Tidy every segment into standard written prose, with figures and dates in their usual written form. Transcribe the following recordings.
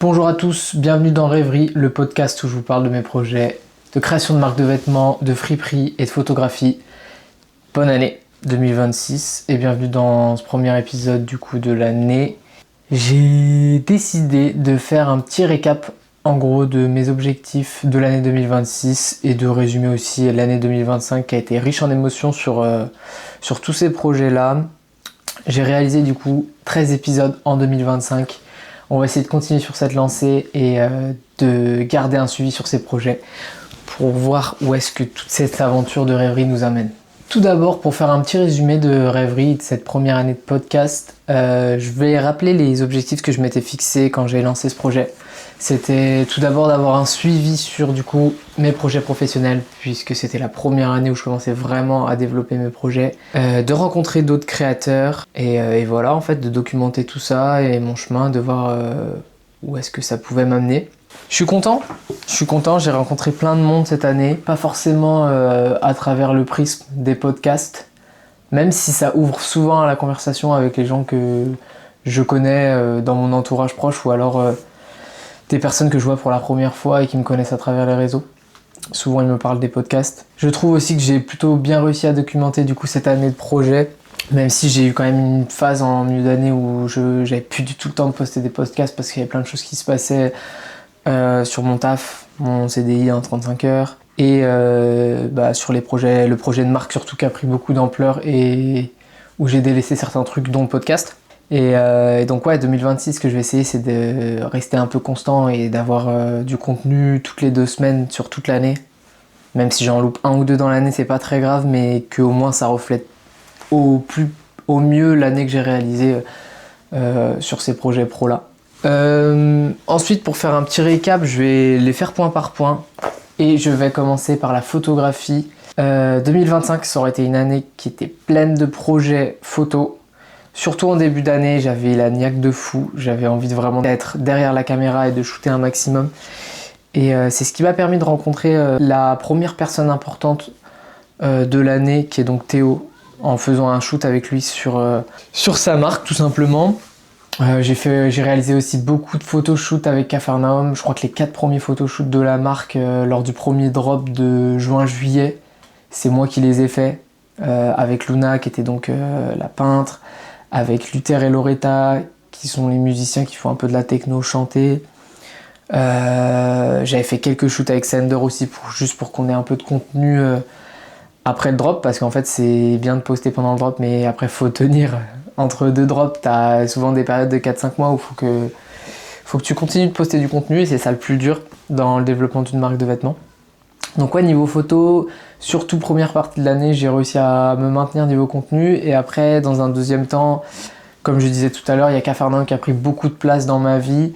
Bonjour à tous, bienvenue dans Rêverie, le podcast où je vous parle de mes projets de création de marques de vêtements, de friperie et de photographie. Bonne année 2026 et bienvenue dans ce premier épisode du coup de l'année. J'ai décidé de faire un petit récap en gros de mes objectifs de l'année 2026 et de résumer aussi l'année 2025 qui a été riche en émotions sur tous ces projets-là. J'ai réalisé du coup 13 épisodes en 2025. On va essayer de continuer sur cette lancée et de garder un suivi sur ces projets pour voir où est-ce que toute cette aventure de Rêverie nous amène. Tout d'abord, pour faire un petit résumé de Rêverie de cette première année de podcast, je vais rappeler les objectifs que je m'étais fixés quand j'ai lancé ce projet. C'était tout d'abord d'avoir un suivi sur du coup mes projets professionnels, puisque c'était la première année où je commençais vraiment à développer mes projets, de rencontrer d'autres créateurs et voilà, en fait, de documenter tout ça et mon chemin, de voir où est-ce que ça pouvait m'amener. Je suis content, j'ai rencontré plein de monde cette année, pas forcément à travers le prisme des podcasts, même si ça ouvre souvent à la conversation avec les gens que je connais dans mon entourage proche ou alors des personnes que je vois pour la première fois et qui me connaissent à travers les réseaux. Souvent ils me parlent des podcasts. Je trouve aussi que j'ai plutôt bien réussi à documenter du coup cette année de projet, même si j'ai eu quand même une phase en milieu d'année où j'avais plus du tout le temps de poster des podcasts parce qu'il y avait plein de choses qui se passaient sur mon taf, mon CDI en 35 heures et sur les projets, le projet de marque surtout qui a pris beaucoup d'ampleur et où j'ai délaissé certains trucs dont le podcast. Et donc ouais, 2026, ce que je vais essayer, c'est de rester un peu constant et d'avoir du contenu toutes les 2 semaines sur toute l'année. Même si j'en loupe 1 ou 2 dans l'année, c'est pas très grave, mais qu'au moins ça reflète au mieux l'année que j'ai réalisée sur ces projets pro-là. Ensuite, pour faire un petit récap, je vais les faire point par point. Et je vais commencer par la photographie. 2025, ça aurait été une année qui était pleine de projets photos. Surtout en début d'année, j'avais la niaque de fou, j'avais envie de vraiment être derrière la caméra et de shooter un maximum. Et c'est ce qui m'a permis de rencontrer la première personne importante de l'année, qui est donc Théo, en faisant un shoot avec lui sur sa marque tout simplement. J'ai réalisé aussi beaucoup de photoshoots avec Capharnaüm. Je crois que les 4 premiers photoshoots de la marque lors du premier drop de juin-juillet, c'est moi qui les ai faits avec Luna qui était donc la peintre, avec Luther et Loretta qui sont les musiciens qui font un peu de la techno chantée. J'avais fait quelques shoots avec Sander aussi juste pour qu'on ait un peu de contenu après le drop, parce qu'en fait c'est bien de poster pendant le drop mais après faut tenir entre 2 drops. T'as souvent des périodes de 4-5 mois où faut que tu continues de poster du contenu et c'est ça le plus dur dans le développement d'une marque de vêtements. Donc ouais, niveau photo, surtout première partie de l'année, j'ai réussi à me maintenir niveau contenu. Et après, dans un deuxième temps, comme je disais tout à l'heure, il y a Capharnaüm qui a pris beaucoup de place dans ma vie.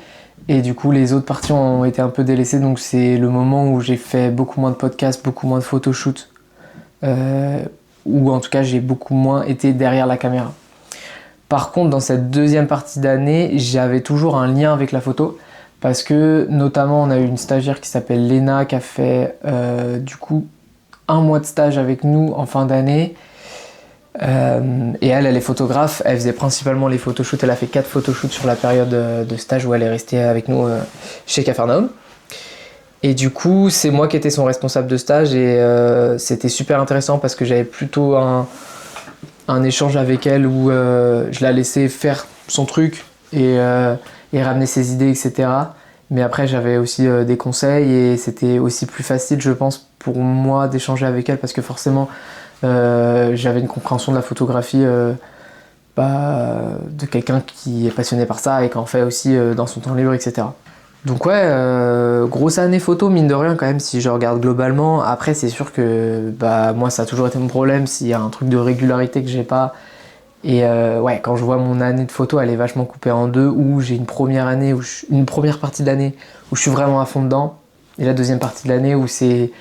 Et du coup, les autres parties ont été un peu délaissées. Donc c'est le moment où j'ai fait beaucoup moins de podcasts, beaucoup moins de photoshoots. Ou en tout cas, j'ai beaucoup moins été derrière la caméra. Par contre, dans cette deuxième partie d'année, j'avais toujours un lien avec la photo. Parce que notamment on a eu une stagiaire qui s'appelle Léna qui a fait du coup 1 mois de stage avec nous en fin d'année. Et elle est photographe, elle faisait principalement les photoshoots, elle a fait 4 photoshoots sur la période de stage où elle est restée avec nous chez Capharnaüm. Et du coup c'est moi qui étais son responsable de stage et c'était super intéressant parce que j'avais plutôt un échange avec elle où je la laissais faire son truc et ramener ses idées, etc. Mais après, j'avais aussi des conseils et c'était aussi plus facile, je pense, pour moi d'échanger avec elle parce que forcément, j'avais une compréhension de la photographie de quelqu'un qui est passionné par ça et qui en fait aussi dans son temps libre, etc. Donc ouais, grosse année photo, mine de rien quand même, si je regarde globalement. Après, c'est sûr que moi, ça a toujours été mon problème, s'il y a un truc de régularité que j'ai pas. Et ouais, quand je vois mon année de photo, elle est vachement coupée en 2, où j'ai une première partie de l'année où je suis vraiment à fond dedans, et la deuxième partie de l'année où c'est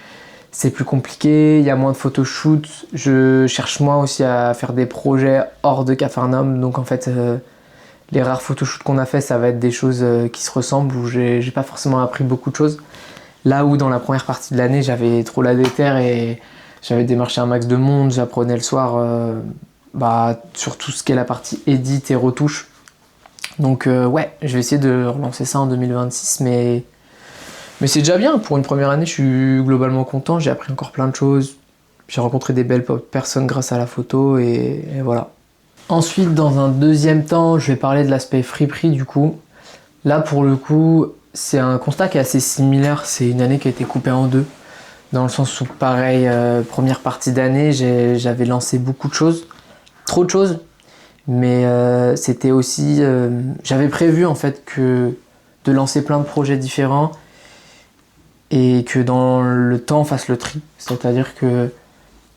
plus compliqué, il y a moins de photoshoots, je cherche moi aussi à faire des projets hors de Capharnaüm, donc en fait les rares photoshoots qu'on a fait, ça va être des choses qui se ressemblent, où j'ai pas forcément appris beaucoup de choses. Là où dans la première partie de l'année, j'avais trop la déterre et j'avais démarché un max de monde, j'apprenais le soir sur tout ce qui est la partie edit et retouche. Donc ouais, je vais essayer de relancer ça en 2026, mais c'est déjà bien. Pour une première année, je suis globalement content. J'ai appris encore plein de choses. J'ai rencontré des belles personnes grâce à la photo et voilà. Ensuite, dans un deuxième temps, je vais parler de l'aspect friperie du coup. Là, pour le coup, c'est un constat qui est assez similaire. C'est une année qui a été coupée en deux. Dans le sens où, pareil, première partie d'année, j'avais lancé beaucoup de choses. Trop de choses. Mais c'était aussi... j'avais prévu en fait de lancer plein de projets différents et que dans le temps, on fasse le tri. C'est-à-dire que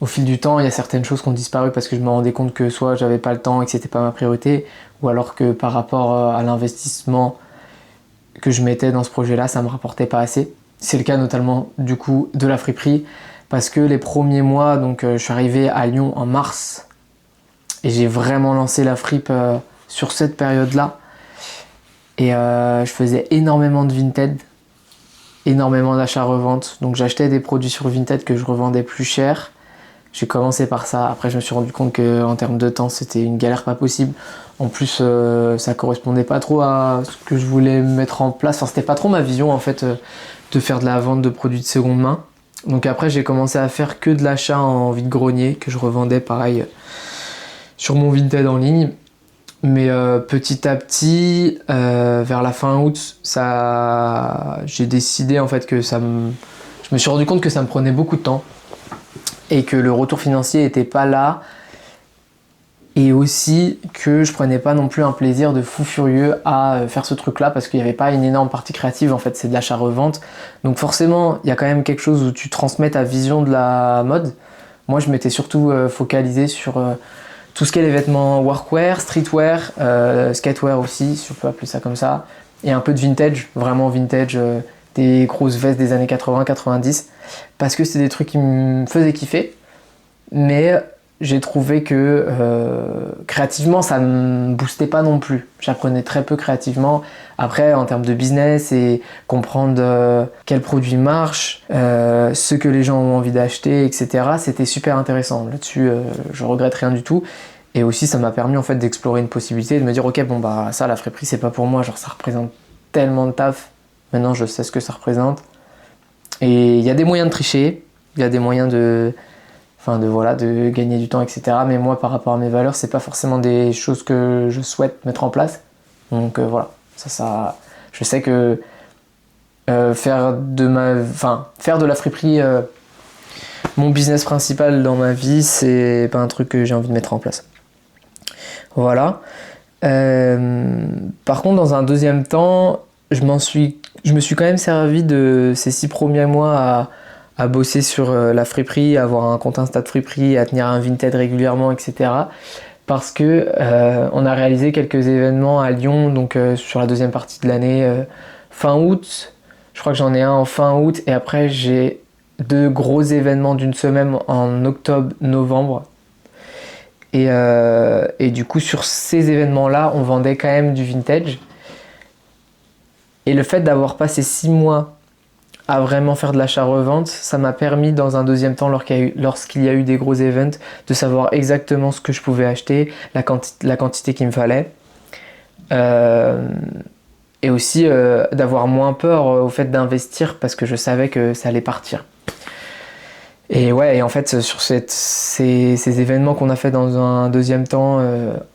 au fil du temps, il y a certaines choses qui ont disparu parce que je me rendais compte que soit j'avais pas le temps et que c'était pas ma priorité, ou alors que par rapport à l'investissement que je mettais dans ce projet-là, ça me rapportait pas assez. C'est le cas notamment du coup de la friperie parce que les premiers mois, donc je suis arrivé à Lyon en mars et j'ai vraiment lancé la fripe sur cette période-là et je faisais énormément de Vinted, énormément d'achats-reventes. Donc j'achetais des produits sur Vinted que je revendais plus cher. J'ai commencé par ça. Après, je me suis rendu compte qu'en termes de temps, c'était une galère pas possible. En plus, ça correspondait pas trop à ce que je voulais mettre en place. Enfin, c'était pas trop ma vision, en fait, de faire de la vente de produits de seconde main. Donc après, j'ai commencé à faire que de l'achat en vide-grenier, que je revendais, pareil, sur mon Vinted en ligne. Mais petit à petit, vers la fin août, j'ai décidé, en fait, je me suis rendu compte que ça me prenait beaucoup de temps. Et que le retour financier n'était pas là et aussi que je prenais pas non plus un plaisir de fou furieux à faire ce truc là parce qu'il n'y avait pas une énorme partie créative, en fait c'est de l'achat-revente, donc forcément il y a quand même quelque chose où tu transmets ta vision de la mode. Moi je m'étais surtout focalisé sur tout ce qui est les vêtements workwear, streetwear, skatewear aussi si on peut appeler ça comme ça, et un peu de vintage, vraiment vintage, des grosses vestes des années 80-90, parce que c'est des trucs qui me faisaient kiffer, mais j'ai trouvé que créativement ça me boostait pas non plus. J'apprenais très peu créativement. Après, en termes de business et comprendre quels produits marchent, ce que les gens ont envie d'acheter, etc., c'était super intéressant. Là-dessus, je regrette rien du tout. Et aussi, ça m'a permis en fait d'explorer une possibilité, de me dire ok, bon bah ça, la friperie, c'est pas pour moi. Genre, ça représente tellement de taf. Maintenant, je sais ce que ça représente. Et il y a des moyens de tricher, il y a des moyens de gagner du temps, etc. Mais moi, par rapport à mes valeurs, c'est pas forcément des choses que je souhaite mettre en place. Donc voilà, je sais que faire de la friperie mon business principal dans ma vie, c'est pas un truc que j'ai envie de mettre en place. Voilà. Par contre, dans un deuxième temps, je me suis quand même servi de ces 6 premiers mois à bosser sur la friperie, à avoir un compte Insta de friperie, à tenir un Vinted régulièrement, etc. Parce que on a réalisé quelques événements à Lyon, donc sur la deuxième partie de l'année, fin août. Je crois que j'en ai un en fin août, et après j'ai 2 gros événements d'une semaine en octobre-novembre. Et du coup, sur ces événements-là, on vendait quand même du vintage. Et le fait d'avoir passé 6 mois à vraiment faire de l'achat-revente, ça m'a permis dans un deuxième temps, lorsqu'il y a eu des gros events, de savoir exactement ce que je pouvais acheter, la quantité qu'il me fallait. Et aussi d'avoir moins peur au fait d'investir parce que je savais que ça allait partir. Et ouais, et en fait, sur ces événements qu'on a fait dans un deuxième temps,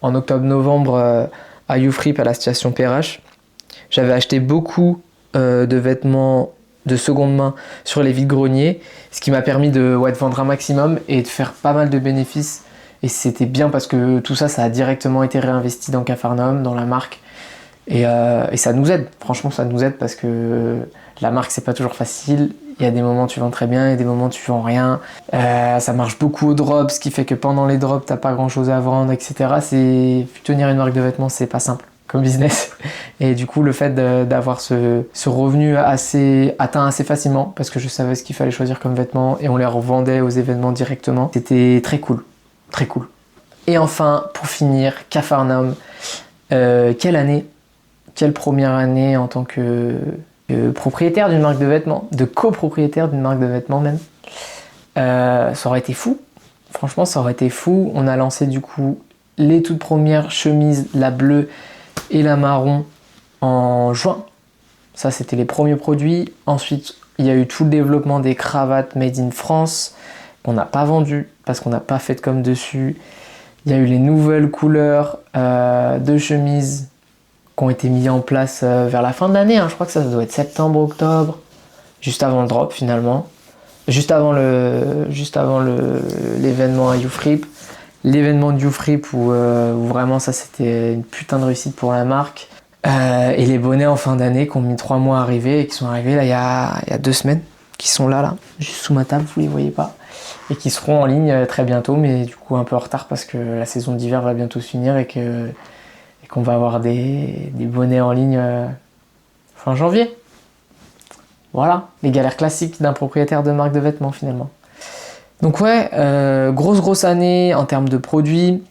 en octobre-novembre, à YouFrip, à la station PRH, j'avais acheté beaucoup de vêtements de seconde main sur les vides-greniers, ce qui m'a permis de vendre un maximum et de faire pas mal de bénéfices. Et c'était bien parce que tout ça, ça a directement été réinvesti dans Capharnaüm, dans la marque. Et ça nous aide, franchement ça nous aide parce que la marque c'est pas toujours facile. Il y a des moments où tu vends très bien et des moments où tu vends rien. Ça marche beaucoup au drop, ce qui fait que pendant les drops t'as pas grand chose à vendre, etc. Tenir une marque de vêtements c'est pas simple comme business. Et du coup le fait d'avoir ce revenu atteint assez facilement, parce que je savais ce qu'il fallait choisir comme vêtements et on les revendait aux événements directement, c'était très cool, très cool. Et enfin pour finir, Capharnaüm, quelle année, quelle première année en tant que propriétaire d'une marque de vêtements, de copropriétaire d'une marque de vêtements même. Ça aurait été fou, franchement ça aurait été fou. On a lancé du coup les toutes premières chemises, la bleue et la marron en juin. Ça, c'était les premiers produits. Ensuite, il y a eu tout le développement des cravates made in France qu'on n'a pas vendues parce qu'on n'a pas fait de com dessus. Il y a eu les nouvelles couleurs de chemises qui ont été mises en place vers la fin de l'année. Je crois que ça doit être septembre, octobre, juste avant le drop finalement. Juste avant l'événement à YouFrip. L'événement de YouFrip où vraiment ça c'était une putain de réussite pour la marque. Et les bonnets en fin d'année qui ont mis 3 mois à arriver et qui sont arrivés là il y a 2 semaines, qui sont là, juste sous ma table, vous les voyez pas. Et qui seront en ligne très bientôt, mais du coup un peu en retard parce que la saison d'hiver va bientôt se finir et qu'on va avoir des bonnets en ligne fin janvier. Voilà, les galères classiques d'un propriétaire de marque de vêtements finalement. Donc ouais, grosse année en termes de produits.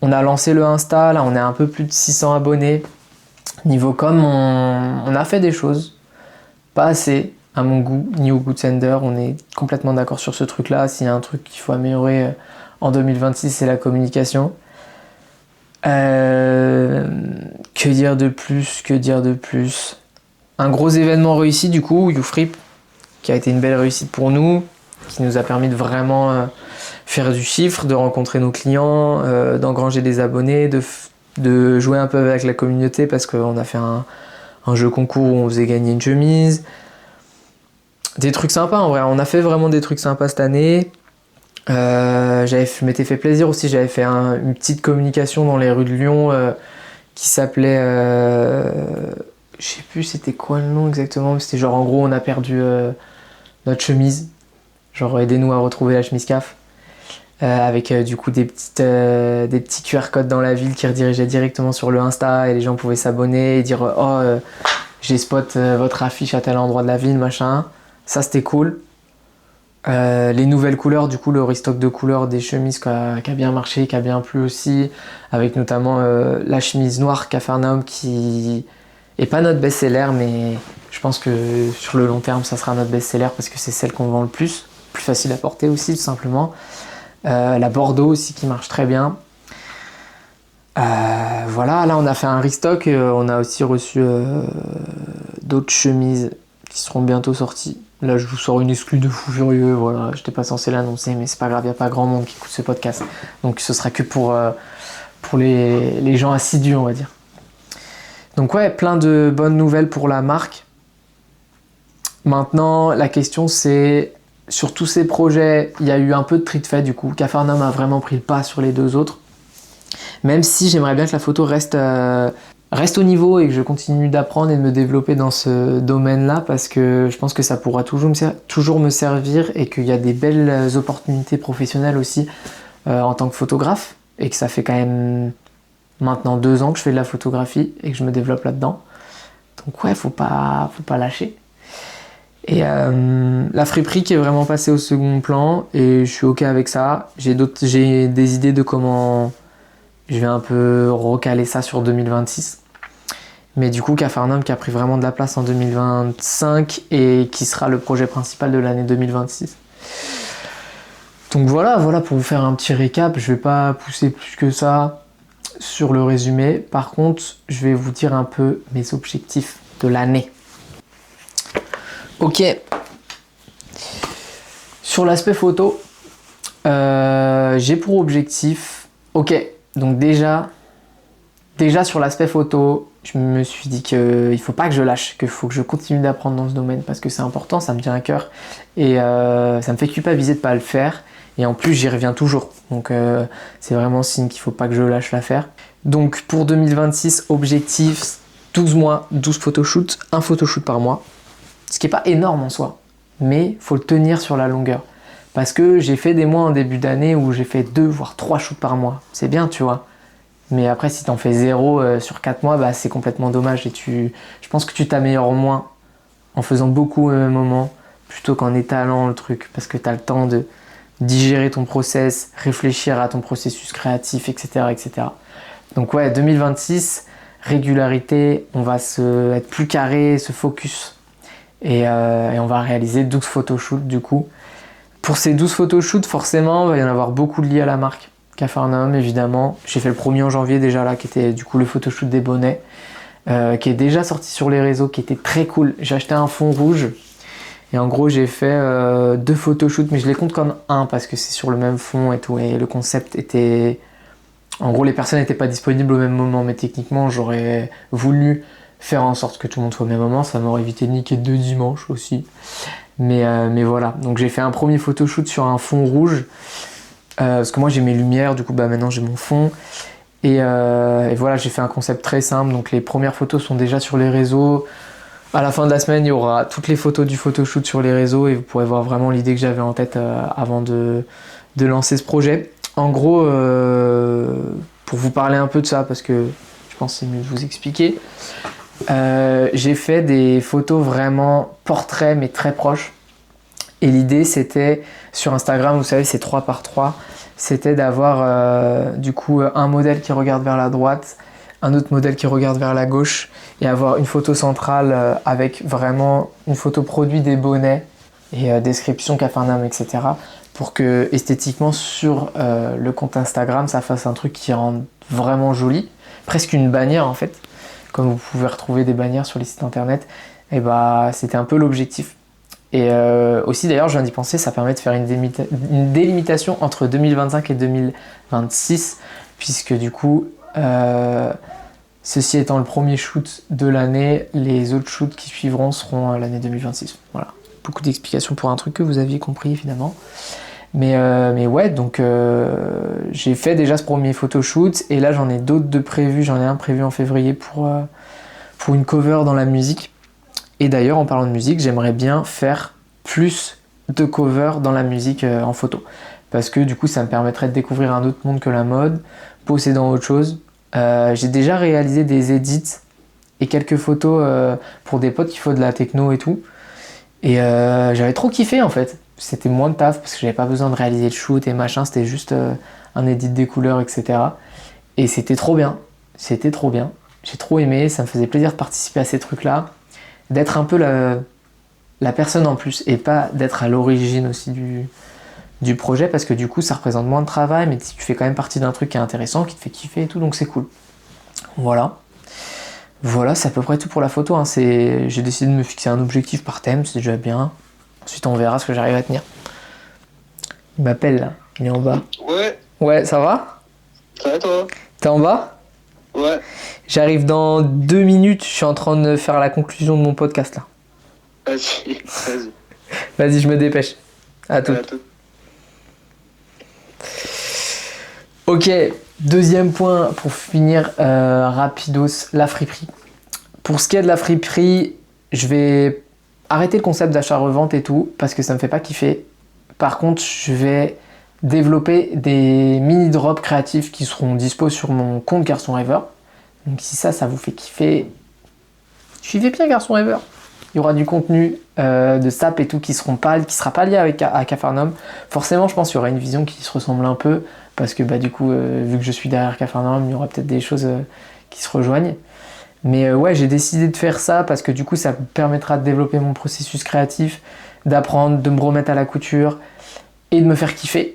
On a lancé le Insta, là on est à un peu plus de 600 abonnés. Niveau com, on a fait des choses, pas assez à mon goût, ni au goût de Sender. On est complètement d'accord sur ce truc-là. S'il y a un truc qu'il faut améliorer en 2026, c'est la communication. Que dire de plus? Un gros événement réussi du coup, YouFrip, qui a été une belle réussite pour nous, qui nous a permis de vraiment faire du chiffre, de rencontrer nos clients, d'engranger des abonnés, de jouer un peu avec la communauté parce qu'on a fait un jeu concours où on faisait gagner une chemise. Des trucs sympas en vrai, on a fait vraiment des trucs sympas cette année. Je m'étais fait plaisir aussi, j'avais fait une petite communication dans les rues de Lyon qui s'appelait... je sais plus c'était quoi le nom exactement, mais c'était genre en gros on a perdu notre chemise. Genre aidez-nous à retrouver la chemise CAF. Avec du coup des petits QR codes dans la ville qui redirigeaient directement sur le Insta et les gens pouvaient s'abonner et dire j'ai spot votre affiche à tel endroit de la ville, machin. Ça c'était cool. Les nouvelles couleurs, du coup le restock de couleurs des chemises qui a bien marché, qui a bien plu aussi, avec notamment la chemise noire Capharnaüm qui est pas notre best-seller, mais je pense que sur le long terme ça sera notre best-seller parce que c'est celle qu'on vend le plus facile à porter aussi tout simplement. La Bordeaux aussi qui marche très bien. Voilà, là on a fait un restock, on a aussi reçu d'autres chemises qui seront bientôt sorties. Là je vous sors une exclue de fou furieux, voilà, j'étais pas censé l'annoncer mais c'est pas grave, il n'y a pas grand monde qui écoute ce podcast. Donc ce sera que pour les gens assidus on va dire. Donc ouais, plein de bonnes nouvelles pour la marque. Maintenant la question c'est... Sur tous ces projets, il y a eu un peu de tri de fait du coup. Capharnaüm a vraiment pris le pas sur les 2 autres. Même si j'aimerais bien que la photo reste au niveau et que je continue d'apprendre et de me développer dans ce domaine-là parce que je pense que ça pourra toujours me servir et qu'il y a des belles opportunités professionnelles aussi en tant que photographe et que ça fait quand même maintenant 2 ans que je fais de la photographie et que je me développe là-dedans. Donc ouais, faut pas lâcher. Et la friperie qui est vraiment passée au second plan et je suis ok avec ça. J'ai des idées de comment je vais un peu recaler ça sur 2026. Mais du coup Capharnaüm qui a pris vraiment de la place en 2025 et qui sera le projet principal de l'année 2026. Donc voilà pour vous faire un petit récap. Je vais pas pousser plus que ça sur le résumé. Par contre, je vais vous dire un peu mes objectifs de l'année. Ok, sur l'aspect photo, j'ai pour objectif, donc déjà sur l'aspect photo, je me suis dit qu'il ne faut pas que je lâche, qu'il faut que je continue d'apprendre dans ce domaine parce que c'est important, ça me tient à cœur et ça me fait culpabiliser de ne pas le faire et en plus j'y reviens toujours, donc c'est vraiment signe qu'il ne faut pas que je lâche l'affaire. Donc pour 2026, objectif 12 mois, 12 photoshoots, un photoshoot par mois. Ce qui n'est pas énorme en soi, mais il faut le tenir sur la longueur. Parce que j'ai fait des mois en début d'année où j'ai fait 2 voire 3 shoots par mois. C'est bien, tu vois. Mais après, si tu en fais 0 sur 4 mois, bah, c'est complètement dommage. Et je pense que tu t'améliores moins en faisant beaucoup au même moment plutôt qu'en étalant le truc. Parce que tu as le temps de digérer ton process, réfléchir à ton processus créatif, etc. etc. Donc ouais, 2026, régularité, on va être plus carré, se focus. Et on va réaliser 12 photoshoots du coup. Pour ces 12 photoshoots, forcément, il va y en avoir beaucoup liés à la marque. Capharnaüm évidemment. J'ai fait le premier en janvier déjà là, qui était du coup le photoshoot des bonnets, qui est déjà sorti sur les réseaux, qui était très cool. J'ai acheté un fond rouge et en gros j'ai fait 2 photoshoots, mais je les compte comme un parce que c'est sur le même fond et tout. Et le concept était... En gros les personnes n'étaient pas disponibles au même moment, mais techniquement j'aurais voulu faire en sorte que tout le monde soit au même moment. Ça m'aurait évité de niquer 2 dimanches aussi. Mais voilà, donc j'ai fait un premier photoshoot sur un fond rouge. Parce que moi j'ai mes lumières, du coup maintenant j'ai mon fond et voilà, j'ai fait un concept très simple, donc les premières photos sont déjà sur les réseaux. À la fin de la semaine il y aura toutes les photos du photoshoot sur les réseaux et vous pourrez voir vraiment l'idée que j'avais en tête avant de lancer ce projet. En gros, pour vous parler un peu de ça, parce que je pense que c'est mieux de vous expliquer, j'ai fait des photos vraiment portraits mais très proches. Et l'idée c'était, sur Instagram vous savez c'est 3x3, c'était d'avoir du coup un modèle qui regarde vers la droite, un autre modèle qui regarde vers la gauche et avoir une photo centrale avec vraiment une photo produit des bonnets et description Capharnaüm, etc. pour que esthétiquement sur le compte Instagram ça fasse un truc qui rende vraiment joli, presque une bannière en fait, comme vous pouvez retrouver des bannières sur les sites internet. Et bah c'était un peu l'objectif. Et aussi d'ailleurs je viens d'y penser, ça permet de faire une délimitation entre 2025 et 2026 puisque du coup ceci étant le premier shoot de l'année, les autres shoots qui suivront seront l'année 2026. Voilà, beaucoup d'explications pour un truc que vous aviez compris évidemment. Mais ouais, donc j'ai fait déjà ce premier photoshoot et là j'en ai d'autres de prévus. J'en ai un prévu en février pour une cover dans la musique. Et d'ailleurs, en parlant de musique, j'aimerais bien faire plus de covers dans la musique en photo. Parce que du coup, ça me permettrait de découvrir un autre monde que la mode, possédant autre chose. J'ai déjà réalisé des edits et quelques photos pour des potes qui font de la techno et tout. Et j'avais trop kiffé en fait. C'était moins de taf parce que j'avais pas besoin de réaliser le shoot et machin. C'était juste un edit des couleurs, etc. Et c'était trop bien. C'était trop bien. J'ai trop aimé. Ça me faisait plaisir de participer à ces trucs-là. D'être un peu la personne en plus et pas d'être à l'origine aussi du projet parce que du coup ça représente moins de travail mais tu fais quand même partie d'un truc qui est intéressant, qui te fait kiffer et tout, donc c'est cool. Voilà, c'est à peu près tout pour la photo, hein. J'ai décidé de me fixer un objectif par thème, c'est déjà bien. Ensuite on verra ce que j'arrive à tenir. Il m'appelle là, il est en bas. Ouais, ça va? Ça va toi? T'es en bas? Ouais. J'arrive dans 2 minutes, je suis en train de faire la conclusion de mon podcast là. Vas-y. Vas-y, je me dépêche. À tout. Ok, deuxième point pour finir rapidos, la friperie. Pour ce qui est de la friperie, je vais arrêter le concept d'achat-revente et tout parce que ça me fait pas kiffer. Par contre, je vais développer des mini-drops créatifs qui seront dispo sur mon compte Garçon Rêveur. Donc si ça vous fait kiffer, suivez bien Garçon Rêveur. Il y aura du contenu de sap et tout qui sera pas lié à Capharnaüm. Forcément, je pense qu'il y aura une vision qui se ressemble un peu parce que du coup, vu que je suis derrière Capharnaüm, il y aura peut-être des choses qui se rejoignent. Mais ouais, j'ai décidé de faire ça parce que du coup, ça me permettra de développer mon processus créatif, d'apprendre, de me remettre à la couture et de me faire kiffer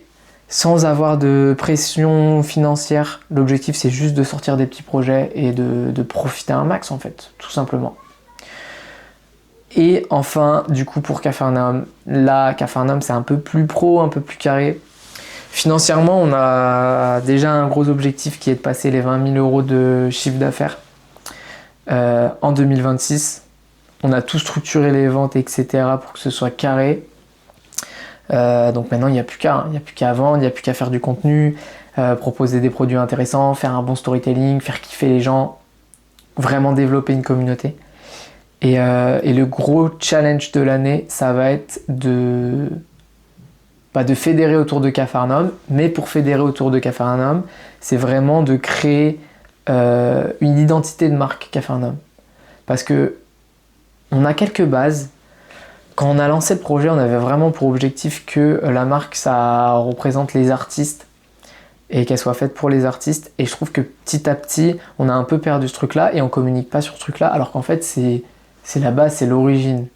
sans avoir de pression financière. L'objectif, c'est juste de sortir des petits projets et de profiter un max en fait, tout simplement. Et enfin, du coup, pour Capharnaüm, là, Capharnaüm, c'est un peu plus pro, un peu plus carré. Financièrement, on a déjà un gros objectif qui est de passer les 20 000 € de chiffre d'affaires en 2026. On a tout structuré les ventes, etc. pour que ce soit carré. Donc maintenant, il n'y a plus qu'à vendre, il n'y a plus qu'à faire du contenu, proposer des produits intéressants, faire un bon storytelling, faire kiffer les gens, vraiment développer une communauté. Et le gros challenge de l'année, ça va être de fédérer autour de Capharnaüm. Mais pour fédérer autour de Capharnaüm, c'est vraiment de créer une identité de marque Capharnaüm. Parce que on a quelques bases. Quand on a lancé le projet, on avait vraiment pour objectif que la marque, ça représente les artistes et qu'elle soit faite pour les artistes. Et je trouve que petit à petit, on a un peu perdu ce truc-là et on communique pas sur ce truc-là, alors qu'en fait, c'est la base, c'est l'origine.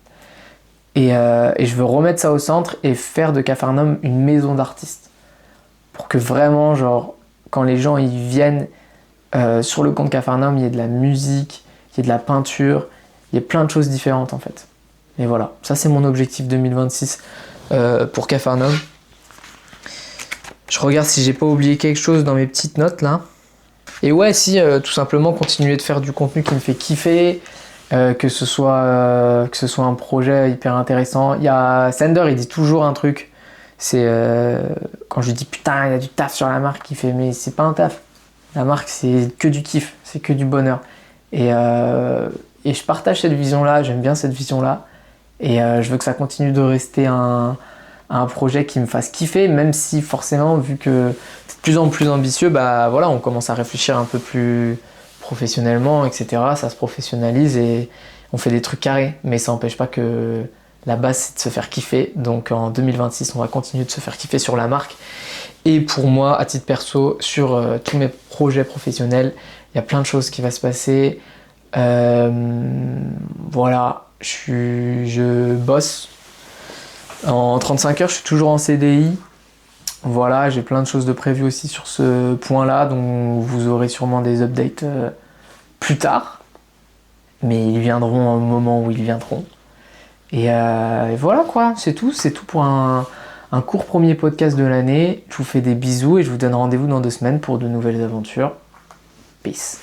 Et je veux remettre ça au centre et faire de Capharnaüm une maison d'artistes. Pour que vraiment, genre, quand les gens ils viennent sur le compte Capharnaüm, il y a de la musique, il y a de la peinture, il y a plein de choses différentes en fait. Et voilà, ça c'est mon objectif 2026 pour Capharnaüm. Je regarde si j'ai pas oublié quelque chose dans mes petites notes là. Et ouais, si, tout simplement continuer de faire du contenu qui me fait kiffer, que ce soit un projet hyper intéressant. Il y a Sander, il dit toujours un truc. C'est quand je lui dis putain, il y a du taf sur la marque, il fait mais c'est pas un taf. La marque, c'est que du kiff, c'est que du bonheur. Et je partage cette vision-là, j'aime bien cette vision-là. Et je veux que ça continue de rester un projet qui me fasse kiffer, même si forcément, vu que c'est de plus en plus ambitieux, bah voilà, on commence à réfléchir un peu plus professionnellement, etc. Ça se professionnalise et on fait des trucs carrés. Mais ça n'empêche pas que la base, c'est de se faire kiffer. Donc en 2026, on va continuer de se faire kiffer sur la marque. Et pour moi, à titre perso, sur tous mes projets professionnels, il y a plein de choses qui vont se passer. Voilà, je bosse. En 35 heures, je suis toujours en CDI. Voilà, j'ai plein de choses de prévues aussi sur ce point-là, dont vous aurez sûrement des updates plus tard. Mais ils viendront au moment où ils viendront. Et voilà quoi, c'est tout pour un court premier podcast de l'année. Je vous fais des bisous et je vous donne rendez-vous dans 2 semaines pour de nouvelles aventures. Peace.